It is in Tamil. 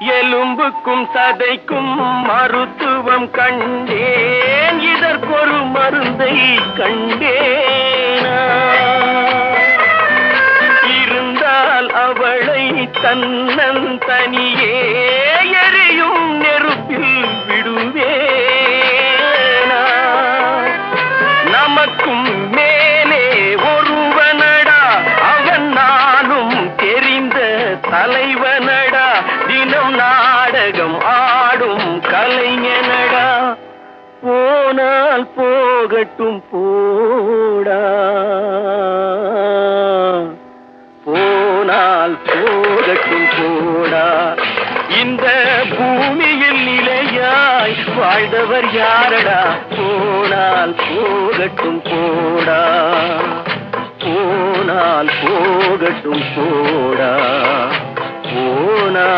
எலும்புக்கும் சதைக்கும் மருத்துவம் கண்டேன், இதற்கொரு மருந்தை கண்டேனா? இருந்தால் அவளை தன்னந்தனியே எரியும் நெருப்பில் விடுவேனா? நமக்கும் மேலே ஒருவனடா, அவன் நானும் தெரிந்த தலைவனடா, தினம் நாடகம் ஆடும் கலைஞனடா. போனால் போகட்டும் போடா, போனால் போகட்டும் போடா. இந்த பூமியில் நிலையாய் வாழ்ந்தவர் யாரடா? போனால் போகட்டும் போடா, போனால் போகட்டும் போடா, போனால்